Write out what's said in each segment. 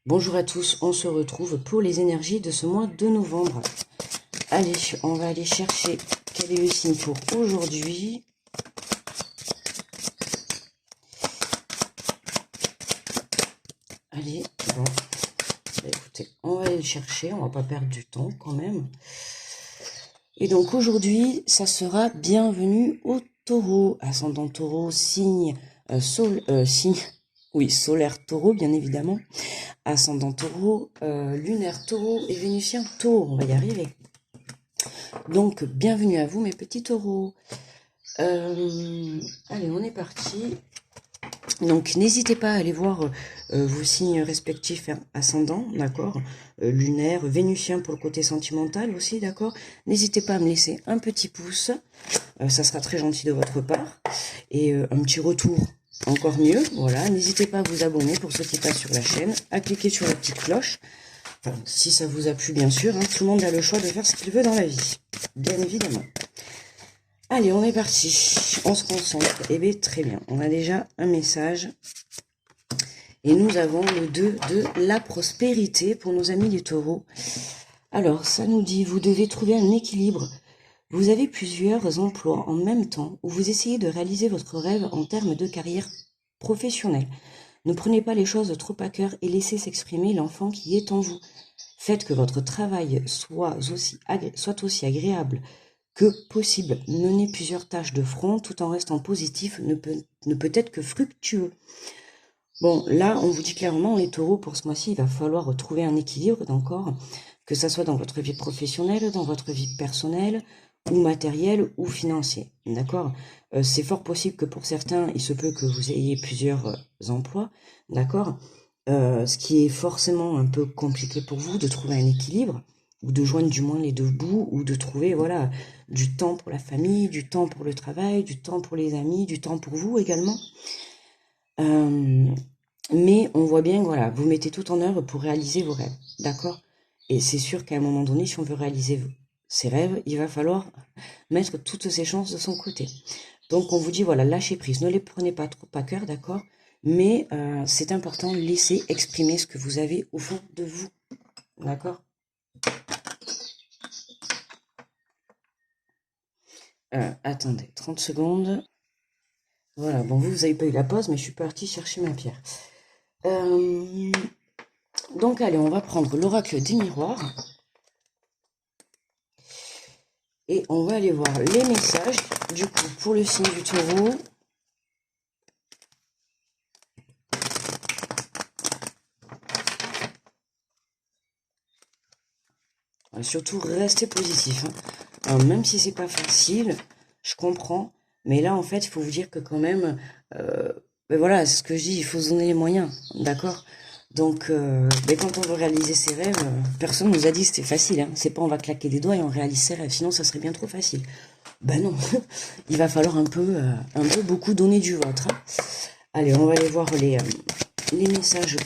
Bonjour à tous, on se retrouve pour les énergies de ce mois de novembre. Allez, on va aller chercher quel est le signe pour aujourd'hui. Allez, bon, bah, écoutez, on va aller le chercher, on va pas perdre du temps quand même. Et donc aujourd'hui, ça sera bienvenue au taureau, ascendant taureau, signe, solaire taureau bien évidemment, ascendant taureau, lunaire taureau et vénusien taureau, on va y arriver. Donc, bienvenue à vous mes petits taureaux. Allez, on est parti. Donc, n'hésitez pas à aller voir vos signes respectifs ascendants, d'accord, lunaire, vénusien pour le côté sentimental aussi, d'accord. N'hésitez pas à me laisser un petit pouce, ça sera très gentil de votre part. Et un petit retour, encore mieux, voilà. N'hésitez pas à vous abonner pour ceux qui passent sur la chaîne, à cliquer sur la petite cloche. Enfin, si ça vous a plu, bien sûr, hein, tout le monde a le choix de faire ce qu'il veut dans la vie, bien évidemment. Allez, on est parti, on se concentre. Eh bien, très bien, on a déjà un message. Et nous avons le 2 de la prospérité pour nos amis les taureaux. Alors, ça nous dit, vous devez trouver un équilibre. Vous avez plusieurs emplois en même temps où vous essayez de réaliser votre rêve en termes de carrière professionnelle. Ne prenez pas les choses trop à cœur et laissez s'exprimer l'enfant qui est en vous. Faites que votre travail soit aussi agréable que possible. Menez plusieurs tâches de front tout en restant positif ne peut être que fructueux. Bon, là, on vous dit clairement, les taureaux, pour ce mois-ci, il va falloir retrouver un équilibre encore, que ça soit dans votre vie professionnelle, dans votre vie personnelle, ou matérielle, ou financière. D'accord? C'est fort possible que pour certains, il se peut que vous ayez plusieurs emplois. D'accord? Ce qui est forcément un peu compliqué pour vous de trouver un équilibre, ou de joindre du moins les deux bouts, ou de trouver, voilà, du temps pour la famille, du temps pour le travail, du temps pour les amis, du temps pour vous également. Mais on voit bien que voilà, vous mettez tout en œuvre pour réaliser vos rêves, d'accord? Et c'est sûr qu'à un moment donné, si on veut réaliser ses rêves, il va falloir mettre toutes ses chances de son côté. Donc on vous dit, voilà, lâchez prise, ne les prenez pas trop à cœur, d'accord? Mais c'est important, laissez exprimer ce que vous avez au fond de vous, d'accord? Attendez, 30 secondes. Voilà, bon, vous n'avez pas eu la pause, mais je suis partie chercher ma pierre. Donc, allez, on va prendre l'oracle des miroirs. Et on va aller voir les messages, du coup, pour le signe du taureau. Surtout, restez positif. Hein. Alors, même si c'est pas facile, je comprends. Mais là, en fait, il faut vous dire que quand même, ben voilà, c'est ce que je dis, il faut se donner les moyens, d'accord? Donc, ben quand on veut réaliser ses rêves, personne nous a dit que c'était facile. Hein. C'est pas on va claquer des doigts et on réalise ses rêves, sinon ça serait bien trop facile. Ben non, il va falloir un peu beaucoup donner du vôtre. Hein. Allez, on va aller voir les messages.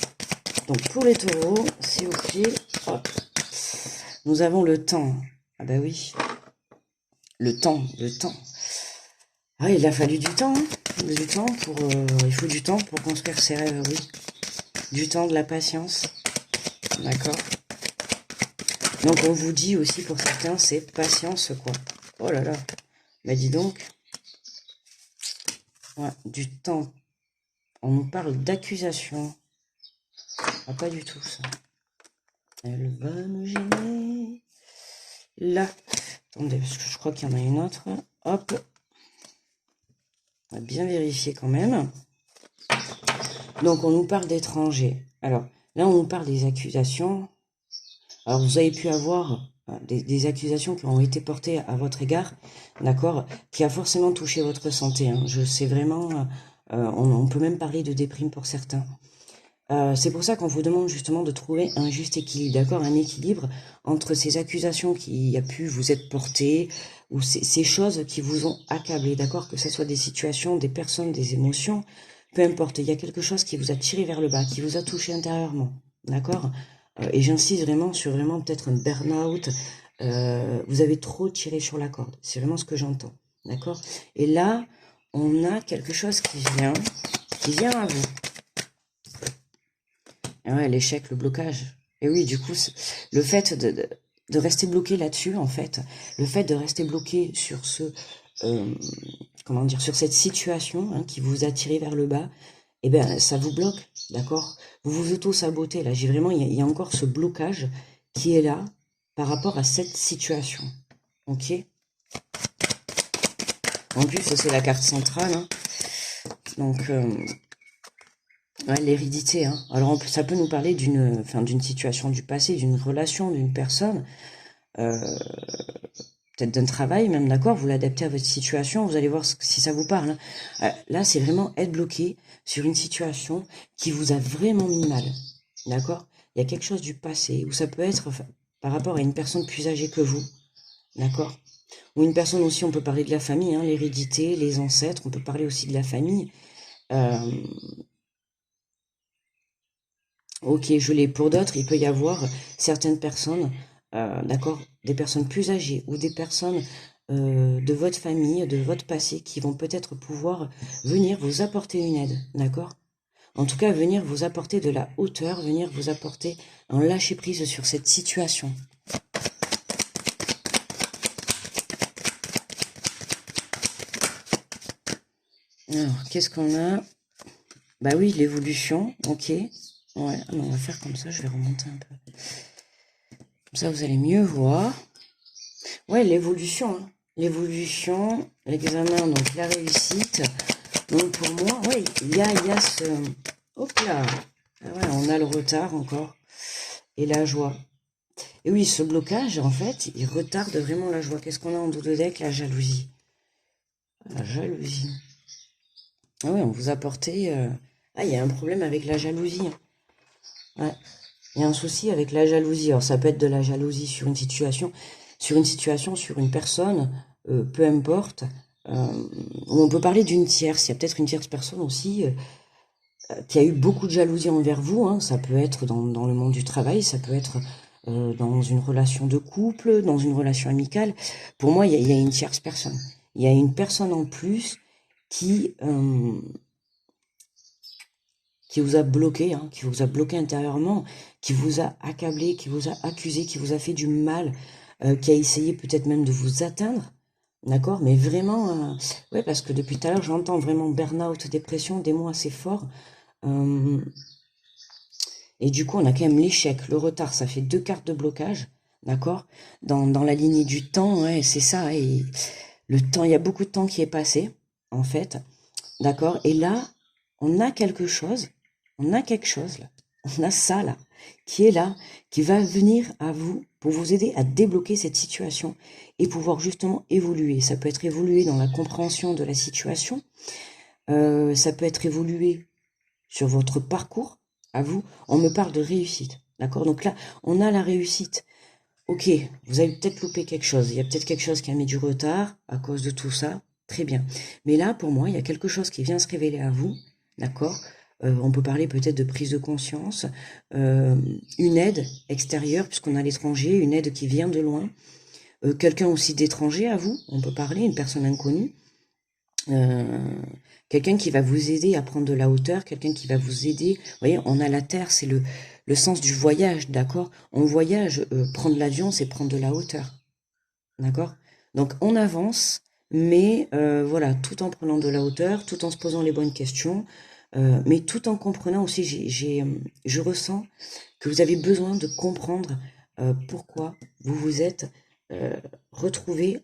Donc, pour les taureaux, s'il vous plaît, hop. Nous avons le temps. Ah bah oui. Le temps. Ah, il a fallu du temps. Hein. Du temps pour, il faut du temps pour construire ses rêves, oui. Du temps, de la patience. D'accord. Donc on vous dit aussi pour certains, c'est patience, quoi. Oh là là. Bah dis donc. Ouais, du temps. On nous parle d'accusation. Ah, pas du tout, ça. Elle va me gêner. Là. Attendez, parce que je crois qu'il y en a une autre. Hop. On va bien vérifier quand même. Donc, on nous parle d'étrangers. Alors, là, on nous parle des accusations. Alors, vous avez pu avoir des accusations qui ont été portées à votre égard, d'accord, qui a forcément touché votre santé. Hein. Je sais vraiment, on peut même parler de déprime pour certains. C'est pour ça qu'on vous demande justement de trouver un juste équilibre, d'accord, un équilibre entre ces accusations qui a pu vous être portées ou ces choses qui vous ont accablé, d'accord, que ce soit des situations, des personnes, des émotions, peu importe, il y a quelque chose qui vous a tiré vers le bas, qui vous a touché intérieurement, d'accord, et j'insiste vraiment sur vraiment peut-être un burn-out, vous avez trop tiré sur la corde, c'est vraiment ce que j'entends, d'accord, et là, on a quelque chose qui vient à vous. Ouais, l'échec, le blocage. Et oui, du coup, le fait de rester bloqué là-dessus, en fait, le fait de rester bloqué sur euh, comment dire, sur cette situation hein, qui vous a tiré vers le bas, eh ben, ça vous bloque, d'accord? Vous vous auto-sabotez, là. J'ai vraiment, il y a encore ce blocage qui est là par rapport à cette situation. Ok? En plus, c'est la carte centrale, hein. Donc, ouais, l'hérédité, hein. Alors, ça peut nous parler d'une situation du passé, d'une relation, d'une personne, euh, peut-être d'un travail même, d'accord? Vous l'adaptez à votre situation, vous allez voir si ça vous parle, hein. Là, c'est vraiment être bloqué sur une situation qui vous a vraiment mis mal, d'accord? Il y a quelque chose du passé, ou ça peut être par rapport à une personne plus âgée que vous, d'accord? Ou une personne aussi, on peut parler de la famille, hein, l'hérédité, les ancêtres, on peut parler aussi de la famille. Euh, ok, je l'ai. Pour d'autres, il peut y avoir certaines personnes, d'accord, des personnes plus âgées ou des personnes de votre famille, de votre passé, qui vont peut-être pouvoir venir vous apporter une aide, d'accord? En tout cas, venir vous apporter de la hauteur, venir vous apporter un lâcher-prise sur cette situation. Alors, qu'est-ce qu'on a? Bah oui, l'évolution, ok. Ouais, on va faire comme ça, je vais remonter un peu. Comme ça, vous allez mieux voir. Ouais, l'évolution, hein. L'évolution, l'examen, donc la réussite. Donc pour moi, ouais, il y a ce... Hop là. Ah ouais, on a le retard encore. Et la joie. Et oui, ce blocage, en fait, il retarde vraiment la joie. Qu'est-ce qu'on a en dos de deck? La jalousie. La jalousie. Ah ouais, on vous a porté... Ah, il y a un problème avec la jalousie. Ouais. Il y a un souci avec la jalousie. Alors, ça peut être de la jalousie sur une personne, peu importe. On peut parler d'une tierce. Il y a peut-être une tierce personne aussi qui a eu beaucoup de jalousie envers vous. Hein. Ça peut être dans le monde du travail, ça peut être dans une relation de couple, dans une relation amicale. Pour moi, il y a une tierce personne. Il y a une personne en plus qui, euh, qui vous a bloqué, hein, qui vous a bloqué intérieurement, qui vous a accablé, qui vous a accusé, qui vous a fait du mal, qui a essayé peut-être même de vous atteindre, d'accord? Mais vraiment, ouais, parce que depuis tout à l'heure, j'entends vraiment burn-out, dépression, des mots assez forts. Euh, et du coup, on a quand même l'échec, le retard, ça fait deux cartes de blocage, d'accord? Dans la lignée du temps, ouais, c'est ça. Et le temps, il y a beaucoup de temps qui est passé, en fait, d'accord? Et là, on a quelque chose, là, on a ça, là, qui est là, qui va venir à vous pour vous aider à débloquer cette situation et pouvoir justement évoluer. Ça peut être évoluer dans la compréhension de la situation, ça peut être évoluer sur votre parcours, à vous. On me parle de réussite, d'accord? Donc là, on a la réussite. Ok, vous avez peut-être loupé quelque chose. Il y a peut-être quelque chose qui a mis du retard à cause de tout ça. Très bien. Mais là, pour moi, il y a quelque chose qui vient se révéler à vous, d'accord? On peut parler peut-être de prise de conscience, une aide extérieure, puisqu'on a l'étranger, une aide qui vient de loin, quelqu'un aussi d'étranger à vous, on peut parler, une personne inconnue, euh, quelqu'un qui va vous aider à prendre de la hauteur, quelqu'un qui va vous aider. Vous voyez, on a la terre, c'est le sens du voyage, d'accord? On voyage, prendre l'avion, c'est prendre de la hauteur, d'accord? Donc on avance, mais voilà, tout en prenant de la hauteur, tout en se posant les bonnes questions, mais tout en comprenant aussi, je ressens que vous avez besoin de comprendre pourquoi vous vous êtes retrouvé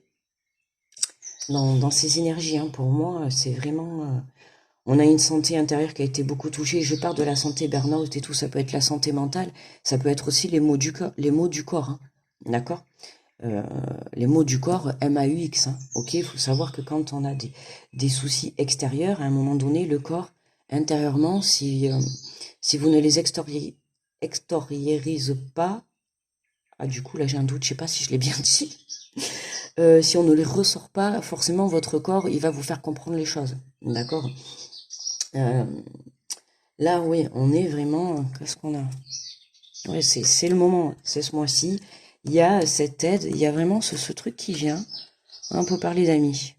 dans ces énergies, hein. Pour moi, c'est vraiment... on a une santé intérieure qui a été beaucoup touchée. Je parle de la santé burn-out et tout, ça peut être la santé mentale, ça peut être aussi les maux du corps, hein. D'accord? Euh, les maux du corps, MAUX, hein. Ok, il faut savoir que quand on a des soucis extérieurs, à un moment donné, le corps, intérieurement, si vous ne les extériorisez pas, ah du coup là j'ai un doute, je sais pas si je l'ai bien dit, si on ne les ressort pas, forcément votre corps, il va vous faire comprendre les choses, d'accord? Euh, Là, oui, on est vraiment, qu'est-ce qu'on a? Ouais, c'est le moment, c'est ce mois-ci, il y a cette aide, il y a vraiment ce truc qui vient. On peut parler d'amis.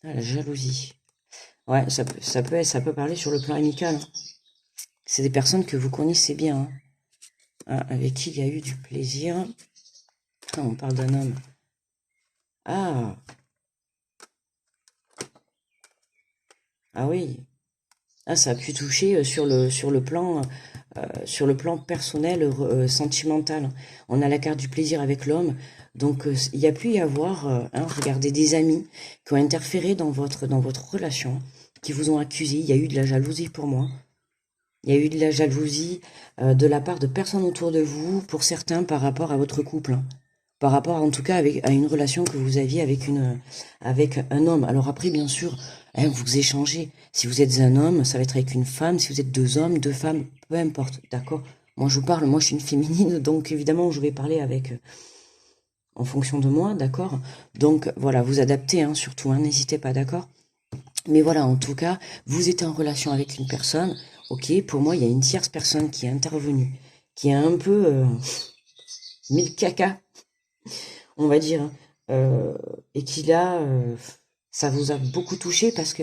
Ah, la jalousie. Ouais, ça peut parler sur le plan amical, hein. C'est des personnes que vous connaissez bien, hein. Ah, avec qui il y a eu du plaisir. Ah, on parle d'un homme. Ah, ah oui. Ah, ça a pu toucher sur le plan personnel, sentimental. On a la carte du plaisir avec l'homme. Donc, il y a pu y avoir, regardez, des amis qui ont interféré dans votre relation, qui vous ont accusé. Il y a eu de la jalousie pour moi. Il y a eu de la jalousie de la part de personnes autour de vous, pour certains, par rapport à votre couple, hein. Par rapport, en tout cas, à une relation que vous aviez avec un homme. Alors après, bien sûr, hein, vous échangez. Si vous êtes un homme, ça va être avec une femme. Si vous êtes deux hommes, deux femmes, peu importe, d'accord? Moi, je parle, moi, je suis une féminine, donc évidemment, je vais parler en fonction de moi, d'accord? Donc, voilà, vous adaptez, hein, surtout, hein, n'hésitez pas, d'accord? Mais voilà, en tout cas, vous êtes en relation avec une personne, ok, pour moi, il y a une tierce personne qui est intervenue, qui a un peu mis le caca, on va dire, hein, et qui là, ça vous a beaucoup touché parce que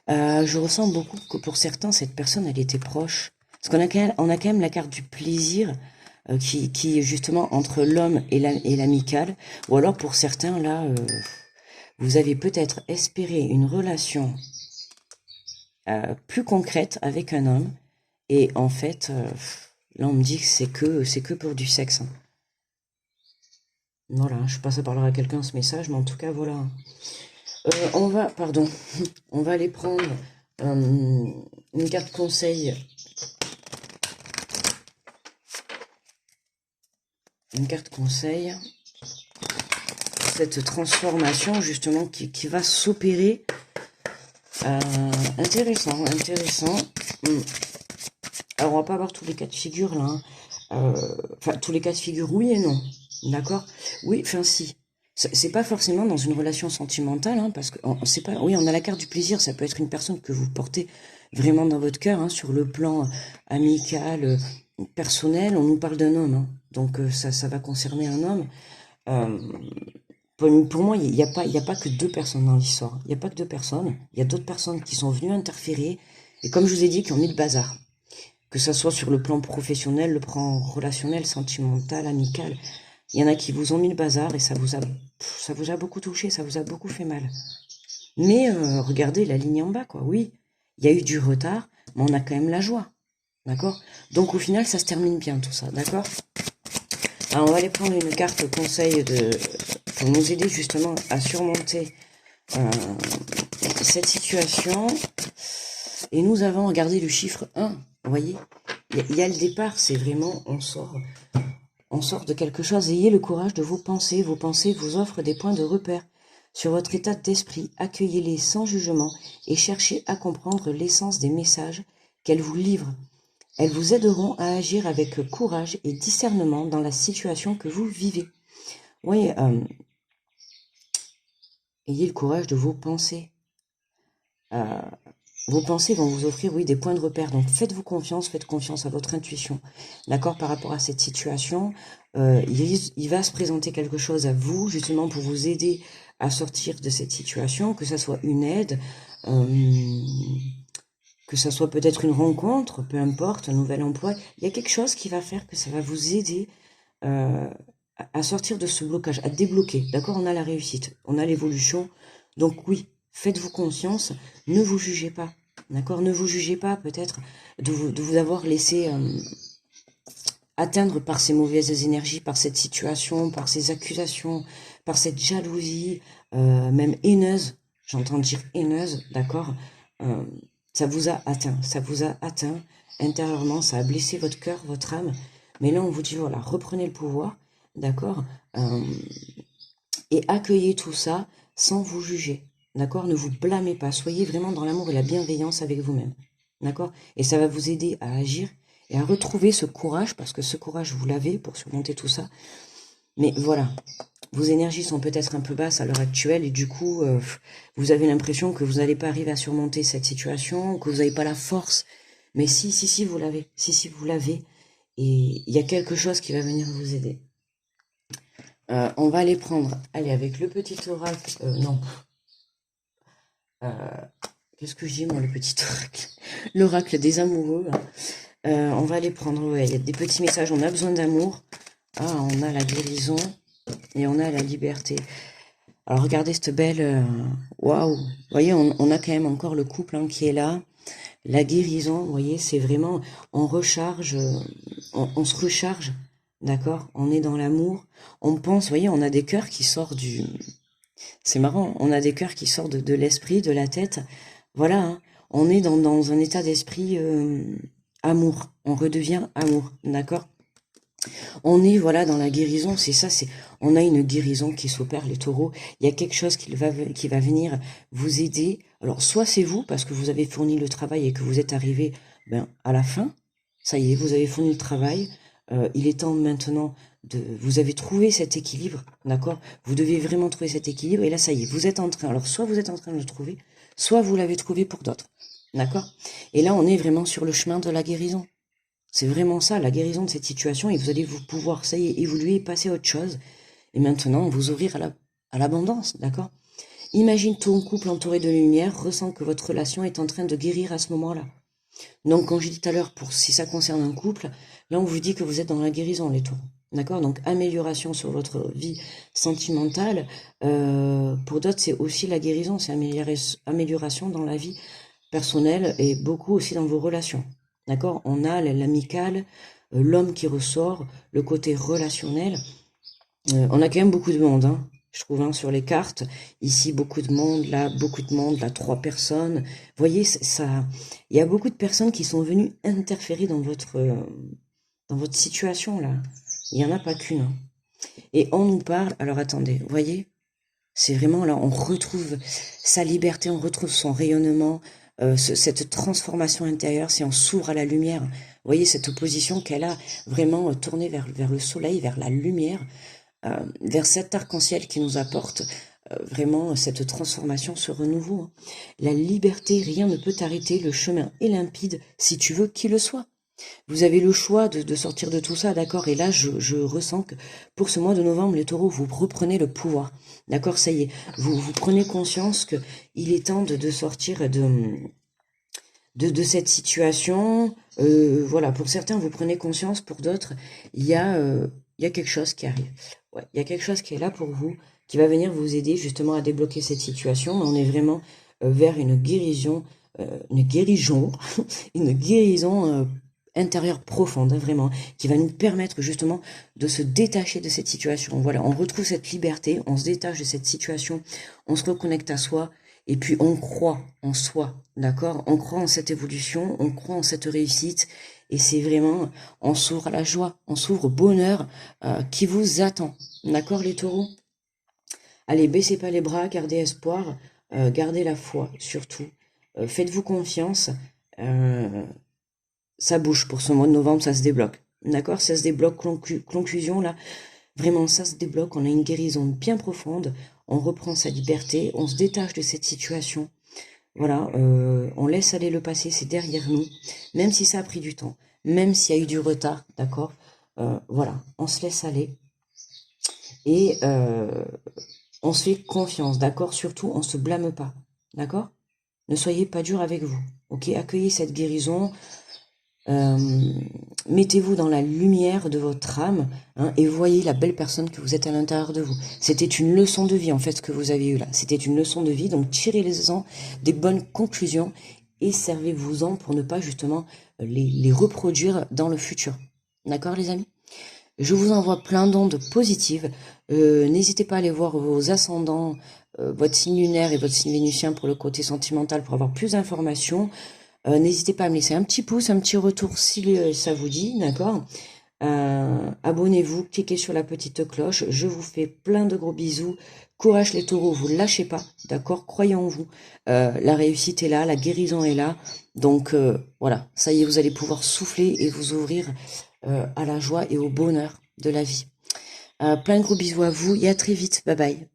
je ressens beaucoup que pour certains, cette personne, elle était proche. Parce on a quand même la carte du plaisir qui est justement entre l'homme et l'amical, ou alors pour certains, là, vous avez peut-être espéré une relation plus concrète avec un homme. Et en fait, là, on me dit que c'est que pour du sexe, hein. Voilà, je sais pas, ça parlera à quelqu'un ce message, mais en tout cas, voilà. Pardon, on va aller prendre une carte conseil. Une carte conseil. Cette transformation, justement, qui va s'opérer. Intéressant, intéressant. Alors, on va pas avoir tous les cas de figure, là, hein. Enfin, tous les cas de figure, oui et non. D'accord? Oui, enfin, si. C'est pas forcément dans une relation sentimentale, hein, parce que c'est pas. Oui, on a la carte du plaisir. Ça peut être une personne que vous portez vraiment dans votre cœur, hein, sur le plan amical, personnel. On nous parle d'un homme, hein, donc ça va concerner un homme. Pour moi, il y a pas que deux personnes dans l'histoire. Il n'y a pas que deux personnes. Il y a d'autres personnes qui sont venues interférer et, comme je vous ai dit, qui ont mis le bazar. Que ça soit sur le plan professionnel, le plan relationnel, sentimental, amical. Il y en a qui vous ont mis le bazar et ça vous a beaucoup touché, ça vous a beaucoup fait mal. Mais regardez la ligne en bas, quoi. Oui, il y a eu du retard, mais on a quand même la joie. D'accord? Donc au final, ça se termine bien tout ça, d'accord? Alors on va aller prendre une carte conseil pour nous aider justement à surmonter cette situation. Et nous avons regardé le chiffre 1, vous voyez? Il y a le départ, c'est vraiment, on sort de quelque chose. Ayez le courage de vos pensées vous offrent des points de repère sur votre état d'esprit. Accueillez-les sans jugement et cherchez à comprendre l'essence des messages qu'elles vous livrent. Elles vous aideront à agir avec courage et discernement dans la situation que vous vivez. Oui, ayez le courage de vos pensées. Vos pensées vont vous offrir, oui, des points de repère. Donc, faites-vous confiance, faites confiance à votre intuition. D'accord, par rapport à cette situation, il va se présenter quelque chose à vous, justement, pour vous aider à sortir de cette situation, que ça soit une aide, que ça soit peut-être une rencontre, peu importe, un nouvel emploi. Il y a quelque chose qui va faire que ça va vous aider à sortir de ce blocage, à débloquer. D'accord, on a la réussite, on a l'évolution. Donc oui, faites-vous conscience, ne vous jugez pas. D'accord, ne vous jugez pas peut-être de vous avoir laissé atteindre par ces mauvaises énergies, par cette situation, par ces accusations, par cette jalousie, même haineuse. J'entends dire haineuse, d'accord. Ça vous a atteint intérieurement, ça a blessé votre cœur, votre âme. Mais là, on vous dit, voilà, reprenez le pouvoir, d'accord, et accueillez tout ça sans vous juger, d'accord. Ne vous blâmez pas, soyez vraiment dans l'amour et la bienveillance avec vous-même, d'accord. Et ça va vous aider à agir et à retrouver ce courage, parce que ce courage, vous l'avez pour surmonter tout ça. Mais voilà, vos énergies sont peut-être un peu basses à l'heure actuelle et du coup, vous avez l'impression que vous n'allez pas arriver à surmonter cette situation, que vous n'avez pas la force. Mais si, vous l'avez. Si, vous l'avez. Et il y a quelque chose qui va venir vous aider. On va aller prendre, allez, avec le petit oracle, non. Qu'est-ce que je dis, moi, le petit oracle? L'oracle des amoureux. On va aller prendre, ouais, il y a des petits messages, on a besoin d'amour. Ah, on a la guérison et on a la liberté. Alors regardez cette belle... Waouh. Vous voyez, on a quand même encore le couple hein, qui est là. La guérison, vous voyez, c'est vraiment... On recharge, on se recharge, d'accord? On est dans l'amour. On pense, vous voyez, on a des cœurs qui sortent du... C'est marrant, on a des cœurs qui sortent de l'esprit, de la tête. Voilà, hein. On est dans un état d'esprit amour. On redevient amour, d'accord? On est, voilà, dans la guérison, c'est ça, on a une guérison qui s'opère, les taureaux. Il y a quelque chose qui va venir vous aider. Alors, soit c'est vous, parce que vous avez fourni le travail et que vous êtes arrivé à la fin. Ça y est, vous avez fourni le travail. Il est temps maintenant vous avez trouvé cet équilibre, d'accord? Vous devez vraiment trouver cet équilibre. Et là, ça y est, vous êtes en train, alors soit vous êtes en train de le trouver, soit vous l'avez trouvé pour d'autres, d'accord? Et là, on est vraiment sur le chemin de la guérison. C'est vraiment ça, la guérison de cette situation, et vous allez vous pouvoir, ça y est, évoluer et passer à autre chose. Et maintenant, vous ouvrir à l'abondance, d'accord? Imagine ton couple entouré de lumière, ressent que votre relation est en train de guérir à ce moment-là. Donc, comme j'ai dit tout à l'heure, si ça concerne un couple, là, on vous dit que vous êtes dans la guérison, les taureaux. D'accord? Donc, amélioration sur votre vie sentimentale. Pour d'autres, c'est aussi la guérison, c'est amélioration dans la vie personnelle et beaucoup aussi dans vos relations. D'accord? On a l'amical, l'homme qui ressort, le côté relationnel. On a quand même beaucoup de monde, hein, je trouve, hein, sur les cartes. Ici, beaucoup de monde, là, 3 personnes. Vous voyez, ça, il y a beaucoup de personnes qui sont venues interférer dans votre situation, là. Il n'y en a pas qu'une. Hein. Et on nous parle, alors attendez, vous voyez, c'est vraiment là, on retrouve sa liberté, on retrouve son rayonnement, cette transformation intérieure, si on s'ouvre à la lumière. Vous voyez, cette opposition qu'elle a vraiment tournée vers le soleil, vers la lumière, vers cet arc-en-ciel qui nous apporte vraiment cette transformation, ce renouveau. Hein. La liberté, rien ne peut t'arrêter, le chemin est limpide si tu veux qu'il le soit. Vous avez le choix de sortir de tout ça, d'accord? Et là, je ressens que pour ce mois de novembre, les taureaux, vous reprenez le pouvoir. D'accord? Ça y est. Vous prenez conscience que il est temps de sortir de cette situation. Voilà. Pour certains, vous prenez conscience. Pour d'autres, il y a quelque chose qui arrive. Ouais, il y a quelque chose qui est là pour vous, qui va venir vous aider justement à débloquer cette situation. Mais on est vraiment vers une guérison, une guérison, une guérison intérieure profonde, hein, vraiment, qui va nous permettre justement de se détacher de cette situation. Voilà, on retrouve cette liberté, on se détache de cette situation, on se reconnecte à soi, et puis on croit en soi, d'accord? On croit en cette évolution, on croit en cette réussite, et c'est vraiment, on s'ouvre à la joie, on s'ouvre au bonheur qui vous attend, d'accord les taureaux? Allez, baissez pas les bras, gardez espoir, gardez la foi, surtout. Faites-vous confiance. Ça bouge pour ce mois de novembre, ça se débloque. D'accord? Ça se débloque, conclusion là. Vraiment, ça se débloque. On a une guérison bien profonde. On reprend sa liberté. On se détache de cette situation. Voilà, on laisse aller le passé, c'est derrière nous. Même si ça a pris du temps. Même s'il y a eu du retard, d'accord? Voilà, on se laisse aller. Et on se fait confiance, d'accord? Surtout, on se blâme pas. D'accord? Ne soyez pas dur avec vous. Ok? Accueillez cette guérison. Mettez-vous dans la lumière de votre âme hein, et voyez la belle personne que vous êtes à l'intérieur de vous. C'était une leçon de vie en fait ce que vous avez eu là. C'était une leçon de vie, donc tirez-les-en des bonnes conclusions et servez-vous-en pour ne pas justement les reproduire dans le futur. D'accord les amis? Je vous envoie plein d'ondes positives. N'hésitez pas à aller voir vos ascendants, votre signe lunaire et votre signe vénusien pour le côté sentimental pour avoir plus d'informations. N'hésitez pas à me laisser un petit pouce, un petit retour si ça vous dit, d'accord? Abonnez-vous, cliquez sur la petite cloche. Je vous fais plein de gros bisous. Courage les taureaux, vous lâchez pas, d'accord? Croyez en vous. La réussite est là, la guérison est là. Donc voilà, ça y est, vous allez pouvoir souffler et vous ouvrir à la joie et au bonheur de la vie. Plein de gros bisous à vous et à très vite. Bye bye.